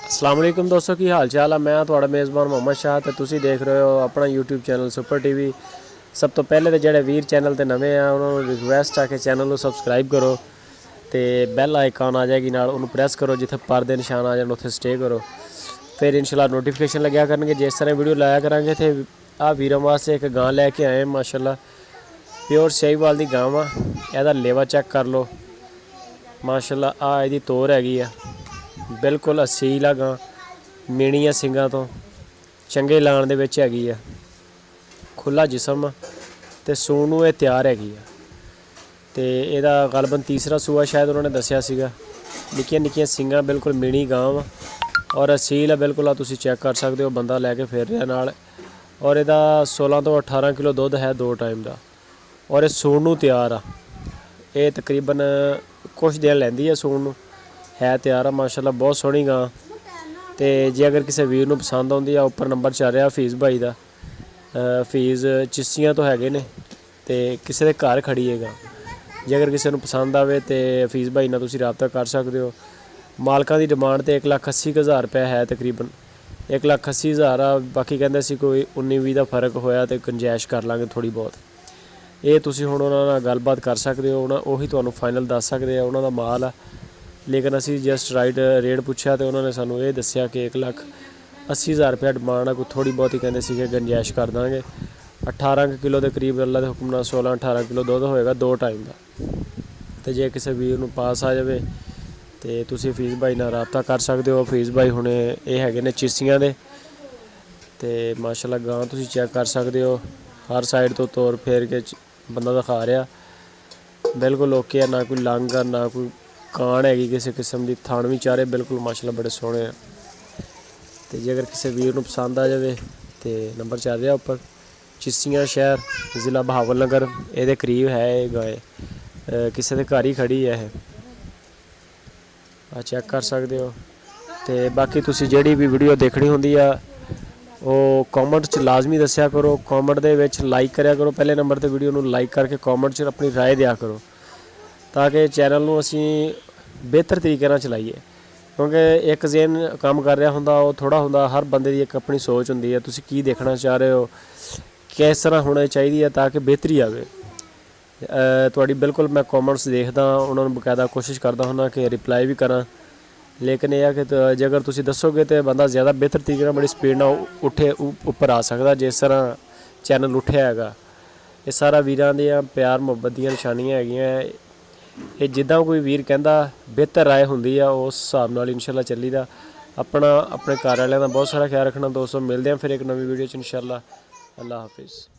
अस्सलाम वालेकुम दोस्तों, की हाल चाल है। मैं थोड़ा मेज़बान मोहम्मद शाह तो तुसी देख रहे हो अपना यूट्यूब चैनल सुपर टीवी। सब तो पहले तो जेडे वीर चैनल ते नवे हैं उन्होंने रिक्वेस्ट है कि चैनल को सब्सक्राइब करो तो बैल आइकॉन आ जाएगी नाल उन्होंने प्रेस करो, जिथे पर दे निशान आ जाए उत्थे स्टे करो, फिर इंशाल्लाह नोटिफिकेशन लग्या करनगे। जिस तरह वीडियो लाया करांगे थे आ वीरों वास्ते एक गां लैके आए माशाल्लाह प्योर शाहीवाल दी गां वा। एदा लेवा चेक कर लो माशाल्लाह, आ इहदी तोर हैगी आ बिल्कुल असील आ गां, मीणियां सिंगां तो चंगे लाण दे विच हैगी आ, खुला जिसम ते सूण नूं इह तैयार हैगी आ ते इहदा गलबन तीसरा सूआ शायद उन्होंने दस्सिया सीगा। निक्कियां निक्कियां सिंगां बिल्कुल मीणी गां वा और असील है बिल्कुल। तुसी चेक कर सकते हो, बंदा लैके फिर रहा नाल। और इहदा 16 तो 18 किलो दुध है 2 टाइम का और इह सूण नूं तैयार आ। ये तकरीबन कुछ दिन लैंदी है सूण नूं, है तैयार आ माशाल्लाह, बहुत सोहनी गां। तो जे अगर किसी वीर नूं पसंद आउंदी आ उपर नंबर चल रहा हफीज़ भाई का, हफीज़ चिस्सियां तो हैगे ने ते किसी दे घर खड़ी है गां। जे अगर किसी नूं पसंद आवे तो हफीज़ भाई नाल तुसीं राबता कर सकते हो। मालकां दी डिमांड तो 1,80,000 रुपया है, तकरीबन 1,80,000 आ। बाकी कहंदे सी कोई 19-20 का फर्क होया तो गुंजाइश कर लांगे थोड़ी बहुत। ये तुसीं हुण उहनां नाल गलबात कर सकते हो, उही तुहानूं फाइनल दस सकदे आ उहनां दा माल आ। लेकिन असी जस्ट राइट रेट पुछया तो उन्होंने सानू ये दस्सिया कि 1,80,000 रुपया डिमांड है, कोई थोड़ी बहुत ही कहते सी गुंजाइश कर देंगे। 18 किलो के करीब अल्लाह के हुक्म नाल 16-18 किलो दुध होएगा 2 टाइम का। तो जे किसी वीर नूं पास आ जाए तो तुसीं हफीज़ भाई नाल राबता कर सकते हो। हफीज़ भाई हुणे ये हैगे ने चिस्सियां दे ते माशाल्लाह गां तुसीं चेक कर सकते हो। हर साइड तो तौर फेर के बंदा दिखा रहा बिल्कुल ओके है, ना कोई लंग आ ना कोई कान हैगी किसी किस्म की। थान भी चारे बिल्कुल माशाल्लाह बड़े सोहने हैं। तो जे अगर किसी वीर नूं पसंद आ जाए तो नंबर चल रहा उपर। चिस्सियां शहर ज़िला बहावलनगर ये करीब है। ये गाय किसी के घर ही खड़ी है, यह चेक कर सकते हो। तो बाकी तुसी जिहड़ी भी वीडियो देखनी होंदी आ वो कॉमेंट च लाजमी दस्सिया करो। कॉमेंट दे विच लाइक करया करो, पहले नंबर ते वीडियो नूं लाइक करके कॉमेंट च अपनी राय दिया करो ताकि चैनल नूं असीं बेहतर तरीके नाल चलाइए। क्योंकि एक जेन काम कर रहा होंदा वो थोड़ा होंदा, हर बंदे दी एक अपनी सोच होंदी है। तुसीं की देखना चाह रहे हो, किस तरह होनी चाहिए है ताकि बेहतरी आवे। तुहाडी बिल्कुल मैं कॉमेंट्स देखदा, उन्होंने बकायदा कोशिश करदा हुंदा कि रिप्लाई भी करा। लेकिन यह है कि जे अगर तुसीं दसोगे तो बंदा ज़्यादा बेहतर तरीके नाल बड़ी स्पीड नाल उठे उपर आ सकदा। जिस तरह चैनल उठिया हैगा, ये सारा वीरां दियां प्यार मुहब्बत दियां निशानियां हैगियां। ये जिद्दां कोई वीर कहंदा बेहतर राय हुंदी आ उस हिसाब नाल इंशाल्लाह चली दा। अपना अपने घर वालियां दा बहुत सारा ख्याल रखना दोस्तों। मिलदे हैं फिर एक नवी वीडियो च इंशाल्लाह। अल्लाह हाफिज़।